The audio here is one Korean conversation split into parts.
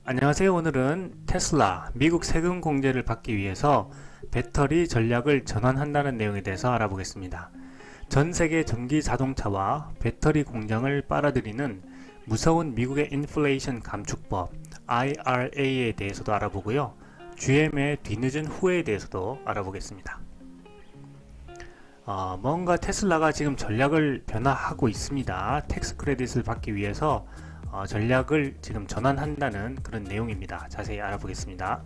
안녕하세요. 오늘은 테슬라 미국 세금 공제를 받기 위해서 배터리 전략을 전환한다는 내용에 대해서 알아보겠습니다. 전 세계 전기 자동차와 배터리 공장을 빨아들이는 무서운 미국의 인플레이션 감축법 IRA에 대해서도 알아보고요. GM의 뒤늦은 후회에 대해서도 알아보겠습니다. 뭔가 테슬라가 지금 전략을 변화하고 있습니다. 텍스 크레딧을 받기 위해서 전략을 지금 전환한다는 그런 내용입니다. 자세히 알아보겠습니다.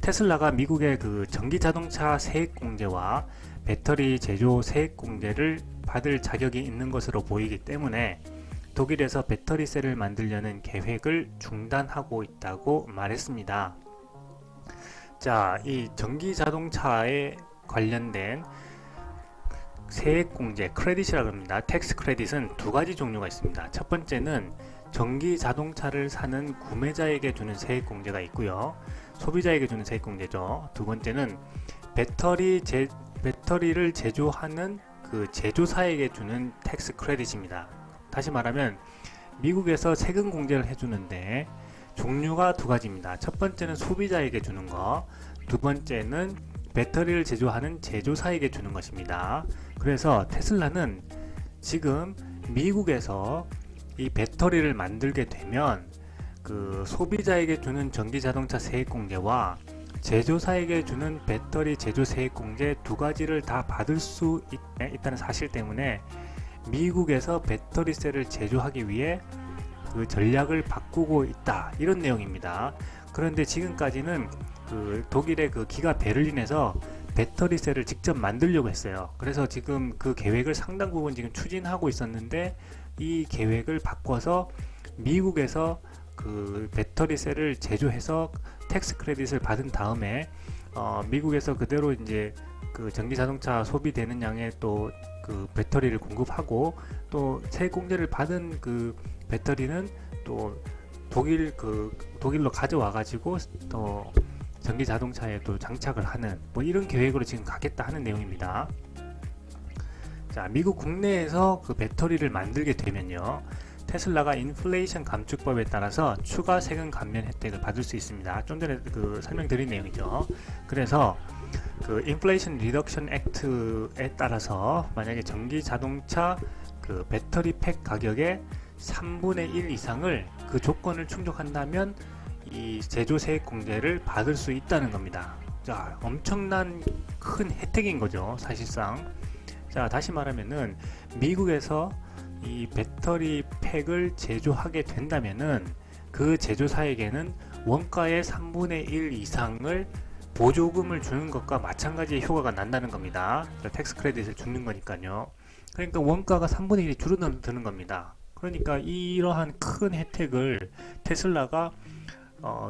테슬라가 미국의 그 전기 자동차 세액 공제와 배터리 제조 세액 공제를 받을 자격이 있는 것으로 보이기 때문에 독일에서 배터리 셀을 만들려는 계획을 중단하고 있다고 말했습니다. 자, 이 전기 자동차에 관련된 세액 공제 크레딧이라고 합니다. 텍스 크레딧은 두 가지 종류가 있습니다. 첫 번째는 전기 자동차를 사는 구매자에게 주는 세액 공제가 있고요. 소비자에게 주는 세액 공제죠. 두 번째는 배터리를 제조하는 그 제조사에게 주는 텍스 크레딧입니다. 다시 말하면 미국에서 세금 공제를 해주는데 종류가 두 가지입니다. 첫 번째는 소비자에게 주는 거, 두 번째는 배터리를 제조하는 제조사에게 주는 것입니다. 그래서 테슬라는 지금 미국에서 이 배터리를 만들게 되면 그 소비자에게 주는 전기자동차 세액공제와 제조사에게 주는 배터리 제조 세액공제 두 가지를 다 받을 수 있다는 사실 때문에 미국에서 배터리 셀을 제조하기 위해 그 전략을 바꾸고 있다, 이런 내용입니다. 그런데 지금까지는 그 독일의 그 기가 베를린에서 배터리 셀을 직접 만들려고 했어요. 그래서 지금 그 계획을 상당 부분 지금 추진하고 있었는데 이 계획을 바꿔서 미국에서 그 배터리 셀을 제조해서 텍스 크레딧을 받은 다음에 미국에서 그대로 이제 그 전기 자동차 소비되는 양의 또 그 배터리를 공급하고 또 세액 공제를 받은 그 배터리는 또 독일로 가져와 가지고 또 전기 자동차에 또 장착을 하는 뭐 이런 계획으로 지금 가겠다 하는 내용입니다. 자, 미국 국내에서 그 배터리를 만들게 되면요, 테슬라가 인플레이션 감축법에 따라서 추가 세금 감면 혜택을 받을 수 있습니다. 좀 전에 그 설명드린 내용이죠. 그래서 그 인플레이션 리덕션 액트에 따라서 만약에 전기 자동차 그 배터리 팩 가격의 3분의 1 이상을 그 조건을 충족한다면 이 제조 세액 공제를 받을 수 있다는 겁니다. 자, 엄청난 큰 혜택인 거죠, 사실상. 자, 다시 말하면은 미국에서 이 배터리 팩을 제조하게 된다면은 그 제조사에게는 원가의 3분의 1 이상을 보조금을 주는 것과 마찬가지의 효과가 난다는 겁니다. 텍스 크레딧을 주는 거니까요. 그러니까 원가가 3분의 1이 줄어드는 겁니다. 그러니까 이러한 큰 혜택을 테슬라가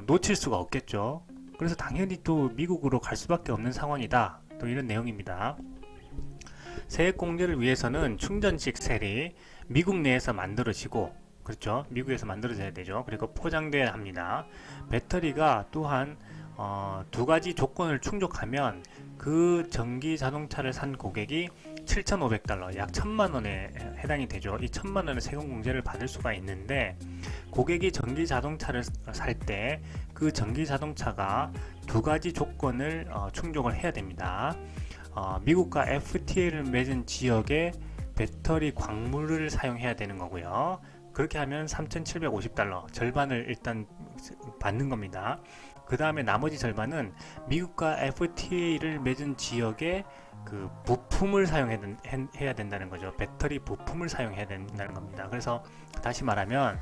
놓칠 수가 없겠죠. 그래서 당연히 또 미국으로 갈 수밖에 없는 상황이다, 또 이런 내용입니다. 세액 공제를 위해서는 충전식 셀이 미국 내에서 만들어지고, 그렇죠, 미국에서 만들어져야 되죠. 그리고 포장돼야 합니다. 배터리가 또한 두 가지 조건을 충족하면 그 전기 자동차를 산 고객이 $7,500, 약 1,000만원에 해당이 되죠. 이 1,000만원의 세금 공제를 받을 수가 있는데, 고객이 전기 자동차를 살 때 그 전기 자동차가 두 가지 조건을 충족을 해야 됩니다. 미국과 FTA를 맺은 지역의 배터리 광물을 사용해야 되는 거고요. 그렇게 하면 $3,750, 절반을 일단 받는 겁니다. 그 다음에 나머지 절반은 미국과 FTA를 맺은 지역의 그 부품을 사용해야 된다는 거죠. 배터리 부품을 사용해야 된다는 겁니다. 그래서 다시 말하면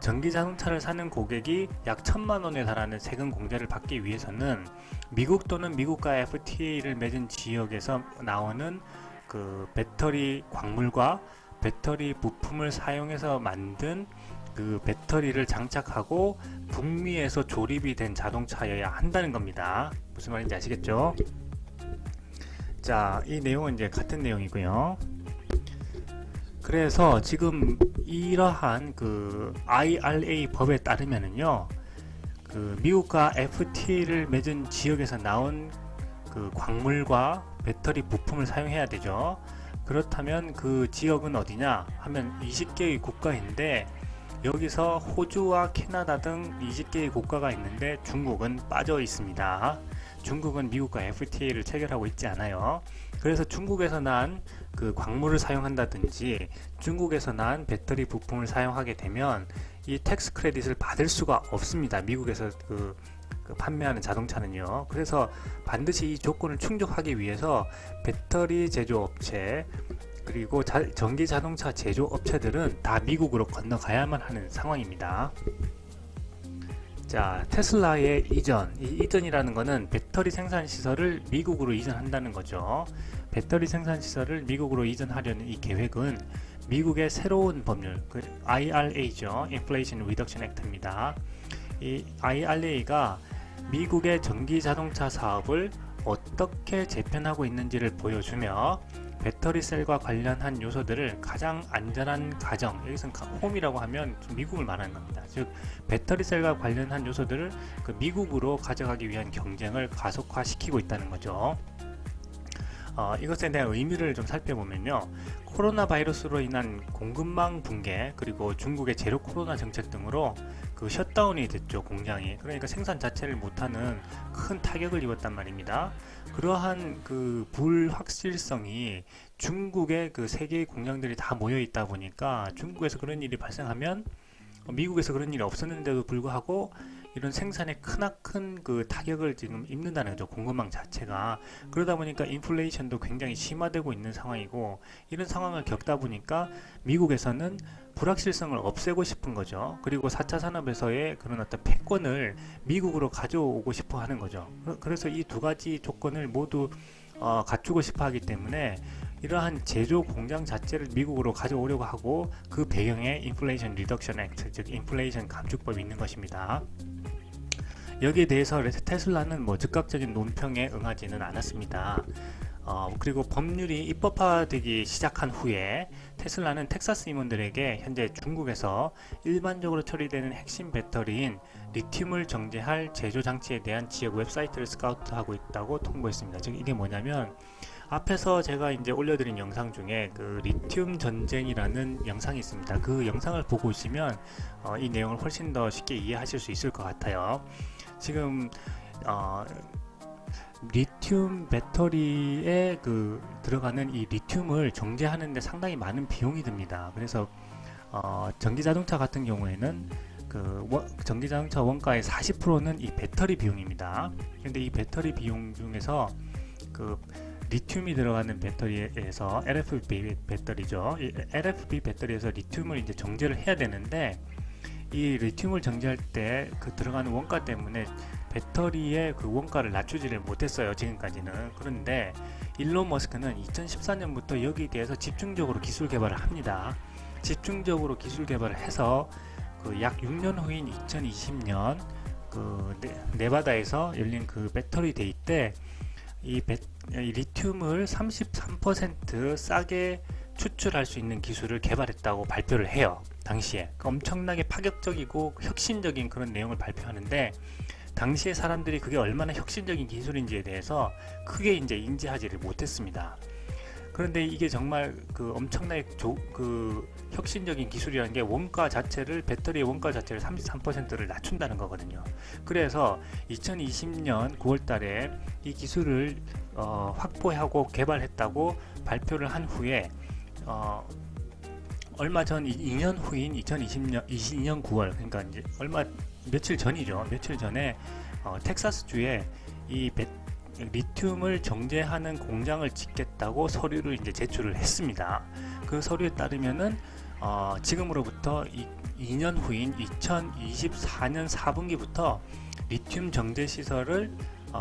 전기 자동차를 사는 고객이 약 1,000만원에 달하는 세금 공제를 받기 위해서는 미국 또는 미국과 FTA를 맺은 지역에서 나오는 그 배터리 광물과 배터리 부품을 사용해서 만든 그 배터리를 장착하고 북미에서 조립이 된 자동차여야 한다는 겁니다. 무슨 말인지 아시겠죠? 자, 이 내용은 이제 같은 내용이고요. 그래서 지금 이러한 그 IRA 법에 따르면은요, 그 미국과 FTA를 맺은 지역에서 나온 그 광물과 배터리 부품을 사용해야 되죠. 그렇다면 그 지역은 어디냐 하면 20개의 국가인데 여기서 호주와 캐나다 등 20개의 국가가 있는데 중국은 빠져 있습니다. 중국은 미국과 FTA를 체결하고 있지 않아요. 그래서 중국에서 난 그 광물을 사용한다든지 중국에서 난 배터리 부품을 사용하게 되면 이 텍스 크레딧을 받을 수가 없습니다. 미국에서 그 판매하는 자동차는요. 그래서 반드시 이 조건을 충족하기 위해서 배터리 제조업체 그리고 전기 자동차 제조업체들은 다 미국으로 건너가야만 하는 상황입니다. 자, 테슬라의 이전. 이 이전이라는 것은 배터리 생산 시설을 미국으로 이전한다는 거죠. 배터리 생산 시설을 미국으로 이전하려는 이 계획은 미국의 새로운 법률, 그 IRA죠. Inflation Reduction Act입니다. 이 IRA가 미국의 전기 자동차 사업을 어떻게 재편하고 있는지를 보여주며 배터리 셀과 관련한 요소들을 가장 안전한 가정, 여기서는 홈이라고 하면 미국을 말하는 겁니다. 즉 배터리 셀과 관련한 요소들을 그 미국으로 가져가기 위한 경쟁을 가속화시키고 있다는 거죠. 이것에 대한 의미를 좀 살펴보면요. 코로나 바이러스로 인한 공급망 붕괴 그리고 중국의 제로 코로나 정책 등으로 그 셧다운이 됐죠. 공장이. 그러니까 생산 자체를 못하는 큰 타격을 입었단 말입니다. 그러한 그 불확실성이 중국의 그 세 개의 공장들이 다 모여 있다 보니까 중국에서 그런 일이 발생하면 미국에서 그런 일이 없었는데도 불구하고 이런 생산에 크나큰 그 타격을 지금 입는다는 거죠. 공급망 자체가. 그러다 보니까 인플레이션도 굉장히 심화되고 있는 상황이고, 이런 상황을 겪다 보니까 미국에서는 불확실성을 없애고 싶은 거죠. 그리고 4차 산업에서의 그런 어떤 패권을 미국으로 가져오고 싶어 하는 거죠. 그래서 이 두 가지 조건을 모두 갖추고 싶어 하기 때문에 이러한 제조 공장 자체를 미국으로 가져오려고 하고, 그 배경에 인플레이션 리덕션 액트, 즉 인플레이션 감축법이 있는 것입니다. 여기에 대해서 테슬라는 즉각적인 논평에 응하지는 않았습니다. 그리고 법률이 입법화되기 시작한 후에 테슬라는 텍사스 임원들에게 현재 중국에서 일반적으로 처리되는 핵심 배터리인 리튬을 정제할 제조 장치에 대한 지역 웹사이트를 스카우트하고 있다고 통보했습니다. 즉 이게 뭐냐면, 앞에서 제가 이제 올려드린 영상 중에 그 리튬 전쟁이라는 영상이 있습니다. 그 영상을 보고 오시면 이 내용을 훨씬 더 쉽게 이해하실 수 있을 것 같아요. 지금 리튬 배터리에 들어가는 이 리튬을 정제하는데 상당히 많은 비용이 듭니다. 그래서 전기자동차 같은 경우에는 전기자동차 원가의 40%는 이 배터리 비용입니다. 그런데 이 배터리 비용 중에서 리튬이 들어가는 배터리에서 LFP 배터리죠. 이 LFP 배터리에서 리튬을 이제 정제를 해야 되는데, 이 리튬을 정제할 때 들어가는 원가 때문에 배터리의 원가를 낮추지를 못했어요, 지금까지는. 그런데 일론 머스크는 2014년부터 여기에 대해서 집중적으로 기술 개발을 합니다. 집중적으로 기술 개발을 해서 약 6년 후인 2020년 네바다에서 열린 배터리 데이 때 이 리튬을 33% 싸게 추출할 수 있는 기술을 개발했다고 발표를 해요. 당시에 엄청나게 파격적이고 혁신적인 그런 내용을 발표하는데, 당시에 사람들이 그게 얼마나 혁신적인 기술인지에 대해서 크게 이제 인지하지를 못했습니다. 그런데 이게 정말 엄청나게 혁신적인 기술이라는 게 배터리의 원가 자체를 33%를 낮춘다는 거거든요. 그래서 2020년 9월 달에 이 기술을 확보하고 개발했다고 발표를 한 후에 얼마 전 2년 후인 2022년 9월, 그러니까 이제 며칠 전이죠. 며칠 전에 텍사스주에 이 리튬을 정제하는 공장을 짓겠다고 서류를 이제 제출을 했습니다. 그 서류에 따르면은 지금으로부터 2년 후인 2024년 4분기부터 리튬 정제 시설을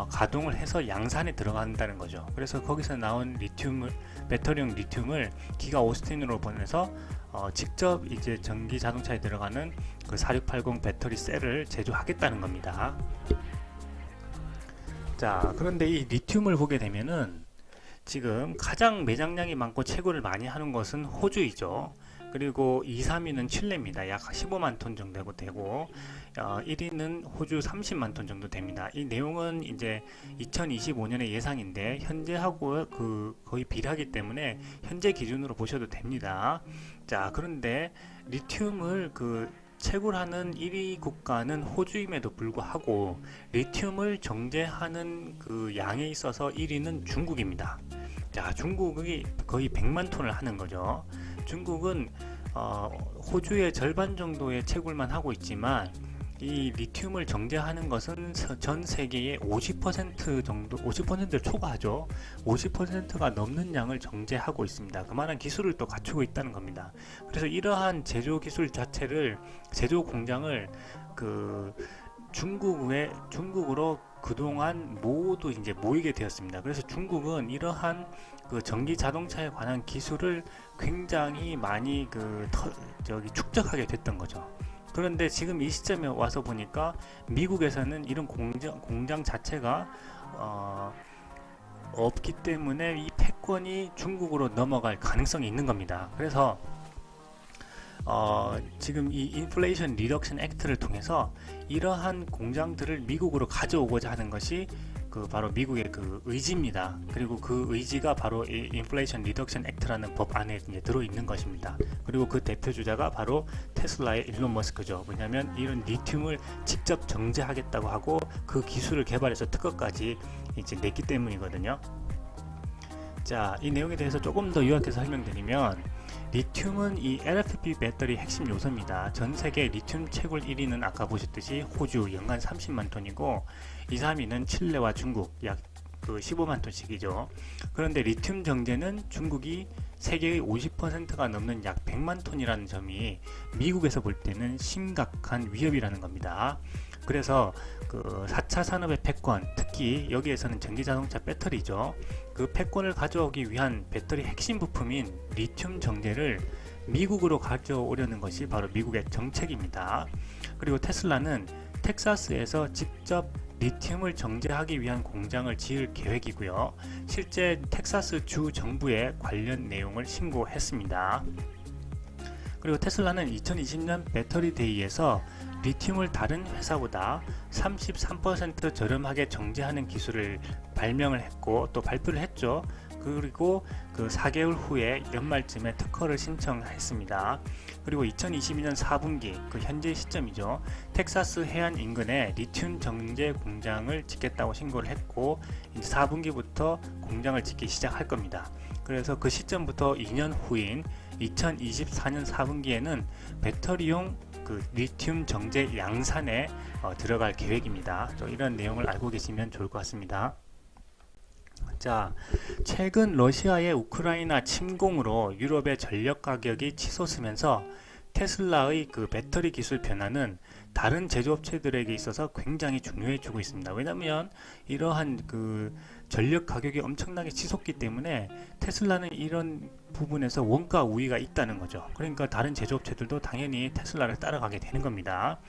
가동을 해서 양산에 들어간다는 거죠. 그래서 거기서 나온 배터리용 리튬을 기가 오스틴으로 보내서 직접 이제 전기 자동차에 들어가는 4680 배터리 셀을 제조하겠다는 겁니다. 자, 그런데 이 리튬을 보게 되면은 지금 가장 매장량이 많고 채굴을 많이 하는 것은 호주이죠. 그리고 2, 3위는 칠레입니다. 약 15만 톤 정도 되고 1위는 호주 30만 톤 정도 됩니다. 이 내용은 이제 2025년의 예상인데 현재하고 거의 비례하기 때문에 현재 기준으로 보셔도 됩니다. 자, 그런데 리튬을 채굴하는 1위 국가는 호주임에도 불구하고 리튬을 정제하는 그 양에 있어서 1위는 중국입니다. 자, 중국이 거의 100만 톤을 하는 거죠. 중국은 호주의 절반 정도의 채굴만 하고 있지만 이 리튬을 정제하는 것은 전 세계의 50% 정도, 50%를 초과하죠. 50%가 넘는 양을 정제하고 있습니다. 그만한 기술을 또 갖추고 있다는 겁니다. 그래서 이러한 제조 기술 자체를, 제조 공장을 그 중국으로 그동안 모두 이제 모이게 되었습니다. 그래서 중국은 이러한 그 전기 자동차에 관한 기술을 굉장히 많이 축적하게 됐던 거죠. 그런데 지금 이 시점에 와서 보니까 미국에서는 이런 공장 자체가 없기 때문에 이 패권이 중국으로 넘어갈 가능성이 있는 겁니다. 그래서 지금 이 인플레이션 리덕션 액트를 통해서 이러한 공장들을 미국으로 가져오고자 하는 것이 바로 미국의 그 의지입니다. 그리고 그 의지가 바로 이 인플레이션 리덕션 액트라는 법 안에 이제 들어 있는 것입니다. 그리고 그 대표 주자가 바로 테슬라의 일론 머스크죠. 왜냐하면 이런 리튬을 직접 정제하겠다고 하고 그 기술을 개발해서 특허까지 이제 냈기 때문이거든요. 자, 이 내용에 대해서 조금 더 요약해서 설명드리면, 리튬은 이 LFP 배터리 핵심 요소입니다. 전 세계 리튬 채굴 1위는 아까 보셨듯이 호주 연간 30만 톤이고 2, 3위는 칠레와 중국 약 15만 톤씩이죠. 그런데 리튬 정제는 중국이 세계의 50%가 넘는 약 100만 톤이라는 점이 미국에서 볼 때는 심각한 위협이라는 겁니다. 그래서 그 4차 산업의 패권, 특히 여기에서는 전기자동차 배터리죠. 그 패권을 가져오기 위한 배터리 핵심 부품인 리튬 정제를 미국으로 가져오려는 것이 바로 미국의 정책입니다. 그리고 테슬라는 텍사스에서 직접 리튬을 정제하기 위한 공장을 지을 계획이고요. 실제 텍사스 주 정부에 관련 내용을 신고했습니다. 그리고 테슬라는 2020년 배터리 데이에서 리튬을 다른 회사보다 33% 저렴하게 정제하는 기술을 발명을 했고 또 발표를 했죠. 그리고 그 4개월 후에 연말쯤에 특허를 신청했습니다. 그리고 2022년 4분기 그 현재 시점이죠. 텍사스 해안 인근에 리튬 정제 공장을 짓겠다고 신고를 했고 이제 4분기부터 공장을 짓기 시작할 겁니다. 그래서 그 시점부터 2년 후인 2024년 4분기에는 배터리용 그 리튬 정제 양산에 들어갈 계획입니다. 이런 내용을 알고 계시면 좋을 것 같습니다. 자, 최근 러시아의 우크라이나 침공으로 유럽의 전력 가격이 치솟으면서 테슬라의 그 배터리 기술 변화는 다른 제조업체들에게 있어서 굉장히 중요해지고 있습니다. 왜냐하면 이러한 그 전력 가격이 엄청나게 치솟기 때문에 테슬라는 이런 부분에서 원가 우위가 있다는 거죠. 그러니까 다른 제조업체들도 당연히 테슬라를 따라가게 되는 겁니다.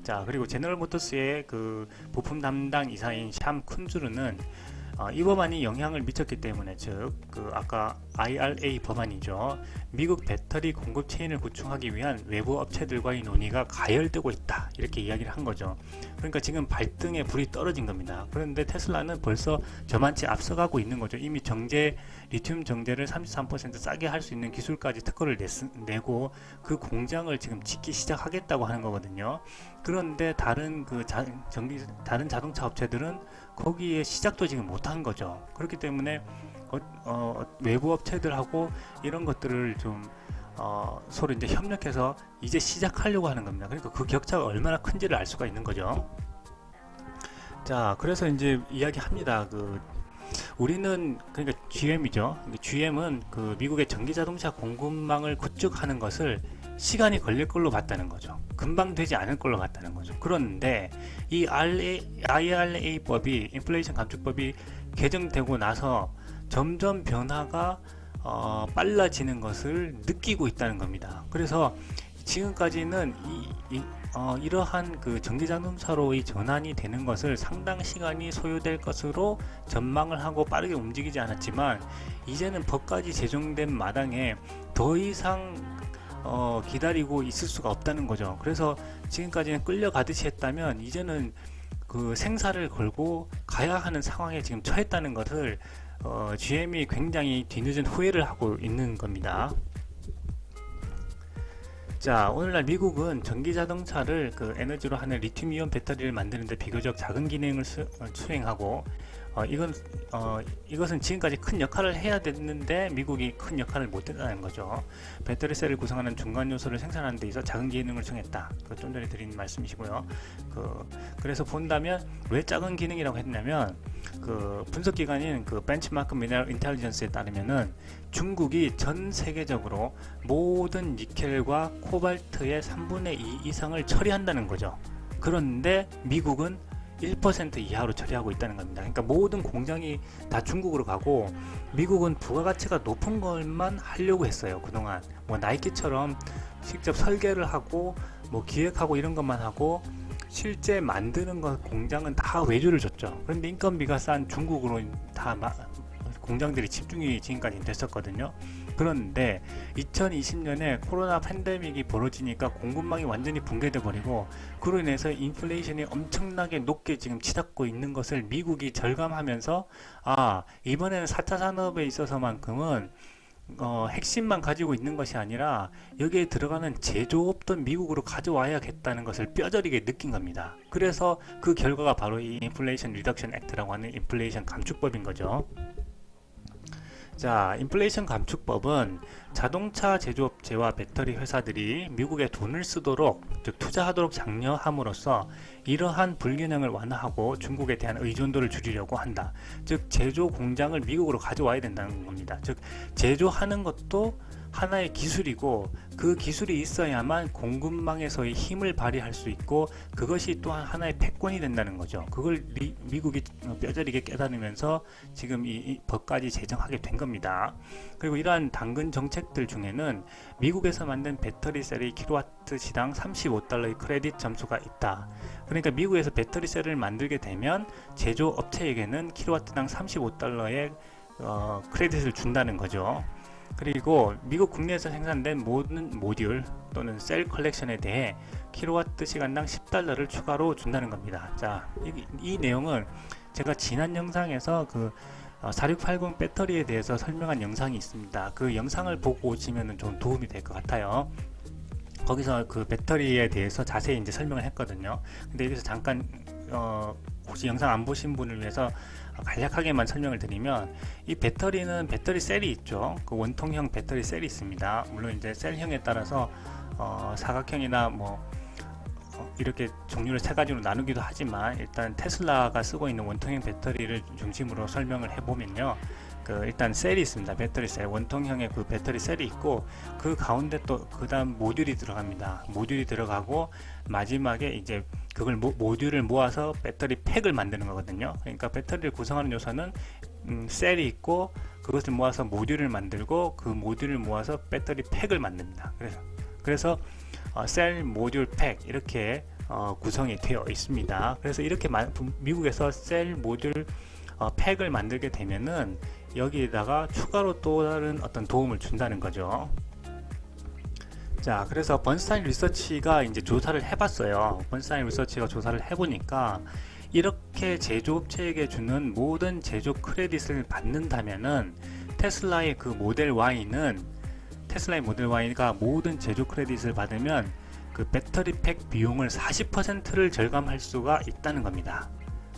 자, 그리고 제너럴 모터스의 그 부품 담당 이사인 샴 쿤즈르는 이 법안이 영향을 미쳤기 때문에, 즉 아까 IRA 법안이죠. 미국 배터리 공급 체인을 구축하기 위한 외부 업체들과의 논의가 가열되고 있다, 이렇게 이야기를 한 거죠. 그러니까 지금 발등에 불이 떨어진 겁니다. 그런데 테슬라는 벌써 저만치 앞서가고 있는 거죠. 이미 리튬 정제를 33% 싸게 할 수 있는 기술까지 특허를 내고 그 공장을 지금 짓기 시작하겠다고 하는 거거든요. 그런데 다른 다른 자동차 업체들은 거기에 시작도 지금 못한 거죠. 그렇기 때문에 외부 업체들하고 이런 것들을 좀 서로 이제 협력해서 이제 시작하려고 하는 겁니다. 그러니까 그 격차가 얼마나 큰지를 알 수가 있는 거죠. 자, 그래서 이제 이야기합니다. 우리는 그러니까 GM이죠. GM은 그 미국의 전기자동차 공급망을 구축하는 것을 시간이 걸릴 걸로 봤다는 거죠. 금방 되지 않을 걸로 봤다는 거죠. 그런데 이 IRA법이, 인플레이션 감축법이 개정되고 나서 점점 변화가 빨라지는 것을 느끼고 있다는 겁니다. 그래서 지금까지는 이러한 그 전기자동차로의 전환이 되는 것을 상당 시간이 소요될 것으로 전망을 하고 빠르게 움직이지 않았지만, 이제는 법까지 제정된 마당에 더 이상 기다리고 있을 수가 없다는 거죠. 그래서 지금까지는 끌려가듯이 했다면 이제는 그 생사를 걸고 가야 하는 상황에 지금 처했다는 것을 GM이 굉장히 뒤늦은 후회를 하고 있는 겁니다. 자, 오늘날 미국은 전기 자동차를 그 에너지로 하는 리튬이온 배터리를 만드는데 비교적 작은 기능을 수행하고 이것은 지금까지 큰 역할을 해야 됐는데 미국이 큰 역할을 못 했다는 거죠. 배터리 셀을 구성하는 중간 요소를 생산하는 데 있어 작은 기능을 수행했다. 그 좀 전에 드린 말씀이시고요. 그래서 본다면 왜 작은 기능이라고 했냐면 그 분석 기관인 그 벤치마크 미네랄 인텔리전스에 따르면은 중국이 전 세계적으로 모든 니켈과 코발트의 3분의 2 이상을 처리한다는 거죠. 그런데 미국은 1% 이하로 처리하고 있다는 겁니다. 그러니까 모든 공장이 다 중국으로 가고 미국은 부가가치가 높은 것만 하려고 했어요. 그동안 뭐 나이키처럼 직접 설계를 하고 뭐 기획하고 이런 것만 하고 실제 만드는 것 공장은 다 외주를 줬죠. 그런데 인건비가 싼 중국으로 다 공장들이 집중이 지금까지 됐었거든요. 그런데 2020년에 코로나 팬데믹이 벌어지니까 공급망이 완전히 붕괴돼 버리고 그로 인해서 인플레이션이 엄청나게 높게 지금 치닫고 있는 것을 미국이 절감하면서 이번에는 4차 산업에 있어서만큼은 핵심만 가지고 있는 것이 아니라 여기에 들어가는 제조업도 미국으로 가져와야겠다는 것을 뼈저리게 느낀 겁니다. 그래서 그 결과가 바로 이 인플레이션 리덕션 액트라고 하는 인플레이션 감축법인 거죠. 자, 인플레이션 감축법은 자동차 제조업체와 배터리 회사들이 미국에 돈을 쓰도록, 즉 투자하도록 장려함으로써 이러한 불균형을 완화하고 중국에 대한 의존도를 줄이려고 한다. 즉 제조 공장을 미국으로 가져와야 된다는 겁니다. 즉 제조하는 것도 하나의 기술이고 그 기술이 있어야만 공급망에서의 힘을 발휘할 수 있고 그것이 또한 하나의 패권이 된다는 거죠. 그걸 미국이 뼈저리게 깨달으면서 지금 이 법까지 제정하게 된 겁니다. 그리고 이러한 당근 정책들 중에는 미국에서 만든 배터리 셀이 킬로와트 시당 35달러의 크레딧 점수가 있다. 그러니까 미국에서 배터리 셀을 만들게 되면 제조업체에게는 킬로와트당 35달러의 크레딧을 준다는 거죠. 그리고 미국 국내에서 생산된 모든 모듈 또는 셀 컬렉션에 대해 킬로와트 시간당 10달러를 추가로 준다는 겁니다. 자, 이 내용은 제가 지난 영상에서 그 4680 배터리에 대해서 설명한 영상이 있습니다. 그 영상을 보고 오시면 좀 도움이 될 것 같아요. 거기서 그 배터리에 대해서 자세히 이제 설명을 했거든요. 근데 여기서 잠깐 혹시 영상 안 보신 분을 위해서 간략하게만 설명을 드리면 이 배터리는 배터리 셀이 있죠. 그 원통형 배터리 셀이 있습니다. 물론 이제 셀형에 따라서 사각형이나 뭐 이렇게 종류를 세 가지로 나누기도 하지만 일단 테슬라가 쓰고 있는 원통형 배터리를 중심으로 설명을 해보면요. 일단 셀이 있습니다. 배터리 셀, 원통형의 그 배터리 셀이 있고 그 가운데 또 그 다음 모듈이 들어갑니다. 모듈이 들어가고 마지막에 이제 그걸 모듈을 모아서 배터리 팩을 만드는 거거든요. 그러니까 배터리를 구성하는 요소는 셀이 있고 그것을 모아서 모듈을 만들고 그 모듈을 모아서 배터리 팩을 만듭니다. 그래서 셀, 모듈, 팩 이렇게 구성이 되어 있습니다. 그래서 이렇게 미국에서 셀, 모듈, 팩을 만들게 되면은 여기에다가 추가로 또 다른 어떤 도움을 준다는 거죠. 자, 그래서 번스타인 리서치가 이제 조사를 해봤어요. 번스타인 리서치가 조사를 해보니까 이렇게 제조업체에게 주는 모든 제조 크레딧을 받는다면은 테슬라의 모델 Y가 모든 제조 크레딧을 받으면 그 배터리 팩 비용을 40%를 절감할 수가 있다는 겁니다.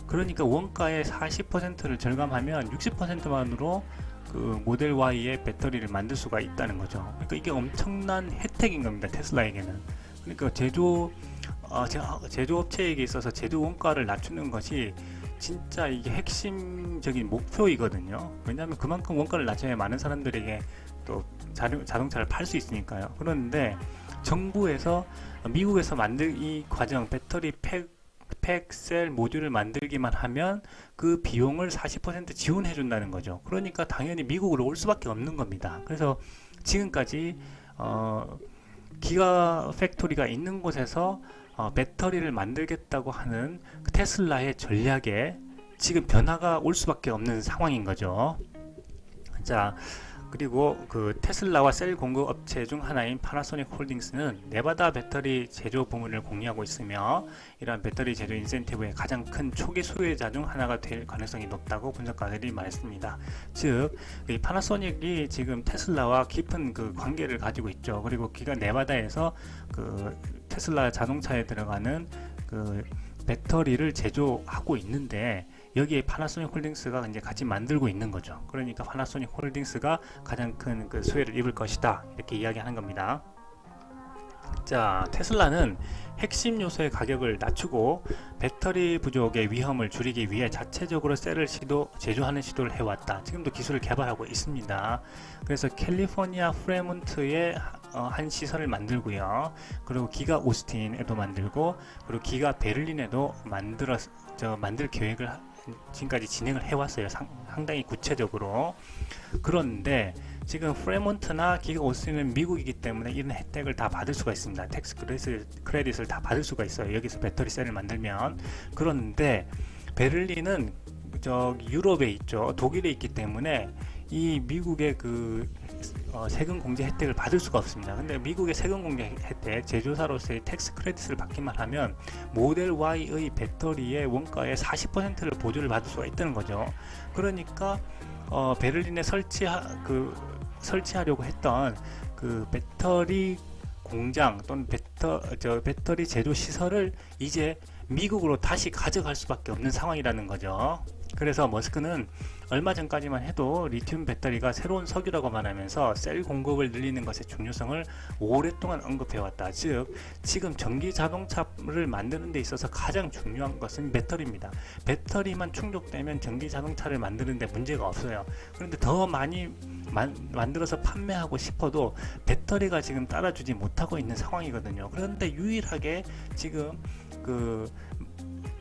그러니까 원가의 40%를 절감하면 60%만으로 그 모델 Y의 배터리를 만들 수가 있다는 거죠. 그러니까 이게 엄청난 혜택인 겁니다. 테슬라에게는. 그러니까 제조업체에게 있어서 제조 원가를 낮추는 것이 진짜 이게 핵심적인 목표이거든요. 왜냐하면 그만큼 원가를 낮춰야 많은 사람들에게 또 자동차를 팔 수 있으니까요. 그런데 정부에서 미국에서 만들 이 과정 배터리 팩, 셀, 모듈을 만들기만 하면 그 비용을 40% 지원해 준다는 거죠. 그러니까 당연히 미국으로 올 수밖에 없는 겁니다. 그래서 지금까지 기가 팩토리가 있는 곳에서 배터리를 만들겠다고 하는 그 테슬라의 전략에 지금 변화가 올 수밖에 없는 상황인 거죠. 자, 그리고 그 테슬라와 셀 공급 업체 중 하나인 파나소닉 홀딩스는 네바다 배터리 제조 부문을 공유하고 있으며 이러한 배터리 제조 인센티브의 가장 큰 초기 수혜자 중 하나가 될 가능성이 높다고 분석가들이 말했습니다. 즉, 이 파나소닉이 지금 테슬라와 깊은 그 관계를 가지고 있죠. 그리고 기가 네바다에서 그 테슬라 자동차에 들어가는 그 배터리를 제조하고 있는데 여기에 파나소닉 홀딩스가 이제 같이 만들고 있는 거죠. 그러니까 파나소닉 홀딩스가 가장 큰 그 수혜를 입을 것이다, 이렇게 이야기하는 겁니다. 자, 테슬라는 핵심 요소의 가격을 낮추고 배터리 부족의 위험을 줄이기 위해 자체적으로 셀을 제조하는 시도를 해왔다. 지금도 기술을 개발하고 있습니다. 그래서 캘리포니아 프레몬트에 한 시설을 만들고요. 그리고 기가 오스틴에도 만들고, 그리고 기가 베를린에도 만들 계획을 지금까지 진행을 해왔어요. 상당히 구체적으로. 그런데 지금 프레몬트나 기가 오스틴은 미국이기 때문에 이런 혜택을 다 받을 수가 있습니다. 텍스 크레딧을 다 받을 수가 있어요. 여기서 배터리 셀을 만들면. 그런데 베를린은 유럽에 있죠. 독일에 있기 때문에 이 미국의 그 세금 공제 혜택을 받을 수가 없습니다. 근데 미국의 세금 공제 혜택, 제조사로서의 텍스 크레딧을 받기만 하면 모델 Y의 배터리의 원가의 40%를 보조를 받을 수가 있다는 거죠. 그러니까 베를린에 설치하려고 했던 그 배터리 공장 또는 배터리 제조 시설을 이제 미국으로 다시 가져갈 수밖에 없는 상황이라는 거죠. 그래서 머스크는 얼마 전까지만 해도 리튬 배터리가 새로운 석유라고 말하면서 셀 공급을 늘리는 것의 중요성을 오랫동안 언급해왔다. 즉, 지금 전기 자동차를 만드는 데 있어서 가장 중요한 것은 배터리입니다. 배터리만 충족되면 전기 자동차를 만드는 데 문제가 없어요. 그런데 더 많이 만들어서 판매하고 싶어도 배터리가 지금 따라주지 못하고 있는 상황이거든요. 그런데 유일하게 지금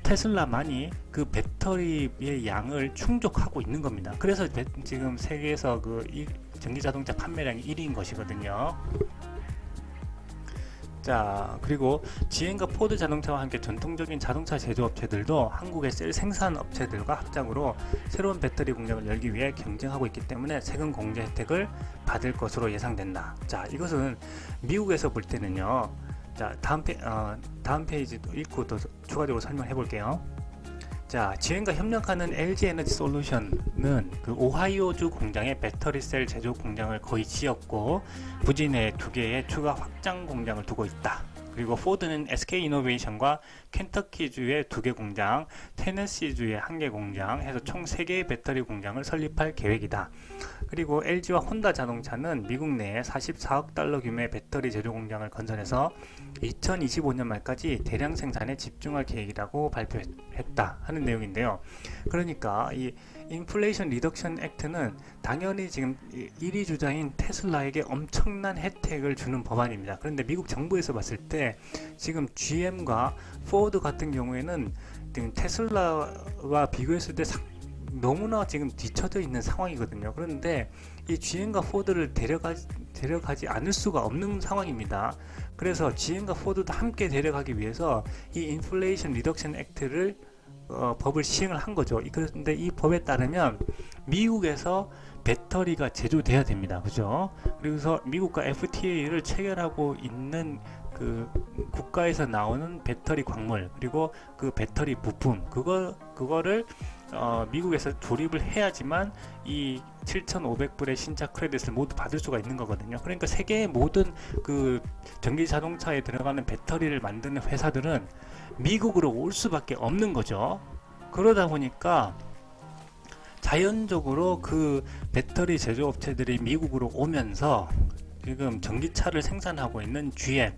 테슬라만이 그 배터리의 양을 충족하고 있는 겁니다. 그래서 지금 세계에서 전기 자동차 판매량이 1위인 것이거든요. 자, 그리고 GM과 포드 자동차와 함께 전통적인 자동차 제조업체들도 한국의 셀 생산 업체들과 합작으로 새로운 배터리 공장을 열기 위해 경쟁하고 있기 때문에 세금 공제 혜택을 받을 것으로 예상된다. 자, 이것은 미국에서 볼 때는요. 자, 다음 페이지도 읽고 더 추가적으로 설명해 볼게요. 자, GM과 협력하는 LG 에너지 솔루션은 그 오하이오주 공장에 배터리 셀 제조 공장을 거의 지었고 부지 내에 2개의 추가 확장 공장을 두고 있다. 그리고 포드는 SK 이노베이션과 켄터키주의 2개 공장, 테네시주의 1개 공장 해서 총 3개의 배터리 공장을 설립할 계획이다. 그리고 LG와 혼다 자동차는 미국 내에 44억 달러 규모의 배터리 제조 공장을 건설해서 2025년 말까지 대량 생산에 집중할 계획이라고 발표했다 하는 내용인데요. 그러니까 이 인플레이션 리덕션 액트는 당연히 지금 1위 주자인 테슬라에게 엄청난 혜택을 주는 법안입니다. 그런데 미국 정부에서 봤을 때 지금 GM과 포드 같은 경우에는 테슬라와 비교했을 때 너무나 지금 뒤처져 있는 상황이거든요. 그런데 이 GM과 포드를 데려가지 않을 수가 없는 상황입니다. 그래서 GM과 포드도 함께 데려가기 위해서 이 인플레이션 리덕션 액트를 법을 시행을 한 거죠. 그런데 이 법에 따르면 미국에서 배터리가 제조돼야 됩니다. 그죠? 그래서 미국과 FTA를 체결하고 있는 그 국가에서 나오는 배터리 광물 그리고 그 배터리 부품 그거를 미국에서 조립을 해야지만 이 7,500불의 신차 크레딧을 모두 받을 수가 있는 거거든요. 그러니까 세계의 모든 그 전기 자동차에 들어가는 배터리를 만드는 회사들은 미국으로 올 수밖에 없는 거죠. 그러다 보니까 자연적으로 그 배터리 제조업체들이 미국으로 오면서 지금 전기차를 생산하고 있는 GM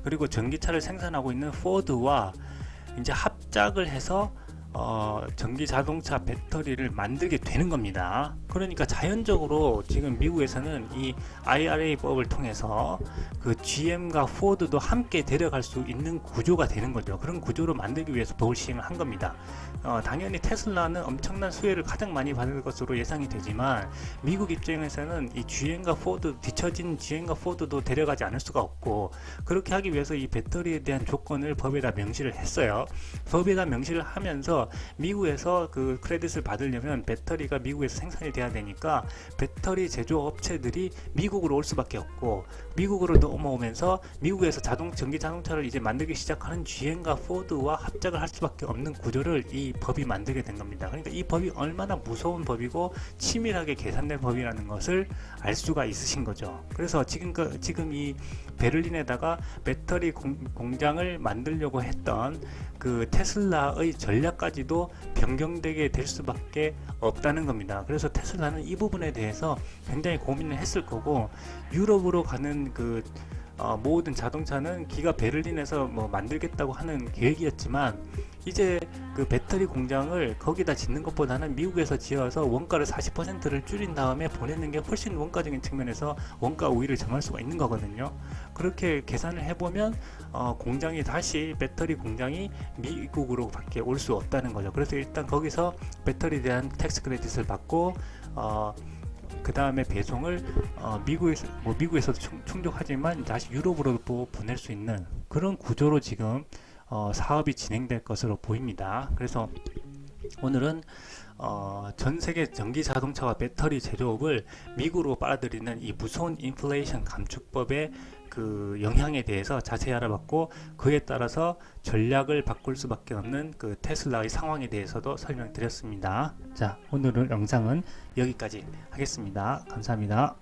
그리고 전기차를 생산하고 있는 포드와 이제 합작을 해서 전기 자동차 배터리를 만들게 되는 겁니다. 그러니까 자연적으로 지금 미국에서는 이 IRA법을 통해서 그 GM과 포드도 함께 데려갈 수 있는 구조가 되는 거죠. 그런 구조를 만들기 위해서 법을 시행을 한 겁니다. 당연히 테슬라는 엄청난 수혜를 가장 많이 받을 것으로 예상이 되지만 미국 입장에서는 이 GM과 포드, 뒤처진 GM과 포드도 데려가지 않을 수가 없고 그렇게 하기 위해서 이 배터리에 대한 조건을 법에다 명시를 했어요. 법에다 명시를 하면서 그래서 미국에서 그 크레딧을 받으려면 배터리가 미국에서 생산이 돼야 되니까 배터리 제조업체들이 미국으로 올 수밖에 없고, 미국으로 넘어오면서 미국에서 전기 자동차를 이제 만들기 시작하는 GM과 포드와 합작을 할 수밖에 없는 구조를 이 법이 만들게 된 겁니다. 그러니까 이 법이 얼마나 무서운 법이고 치밀하게 계산된 법이라는 것을 알 수가 있으신 거죠. 그래서 지금 이 베를린에다가 배터리 공장을 만들려고 했던 그 테슬라의 전략까지도 변경되게 될 수밖에 없다는 겁니다. 그래서 테슬라는 이 부분에 대해서 굉장히 고민을 했을 거고, 유럽으로 가는 그 모든 자동차는 기가 베를린에서 뭐 만들겠다고 하는 계획이었지만, 이제 그 배터리 공장을 거기다 짓는 것보다는 미국에서 지어서 원가를 40%를 줄인 다음에 보내는 게 훨씬 원가적인 측면에서 원가 우위를 점할 수가 있는 거거든요. 그렇게 계산을 해보면 공장이 다시 배터리 공장이 미국으로 밖에 올 수 없다는 거죠. 그래서 일단 거기서 배터리에 대한 텍스 크레딧을 받고 그 다음에 배송을 미국에서도 충족하지만 다시 유럽으로 보낼 수 있는 그런 구조로 지금 사업이 진행될 것으로 보입니다. 그래서 오늘은 전 세계 전기 자동차와 배터리 제조업을 미국으로 빨아들이는 이 무서운 인플레이션 감축법의 그 영향에 대해서 자세히 알아봤고, 그에 따라서 전략을 바꿀 수밖에 없는 그 테슬라의 상황에 대해서도 설명드렸습니다. 자, 오늘 영상은 여기까지 하겠습니다. 감사합니다.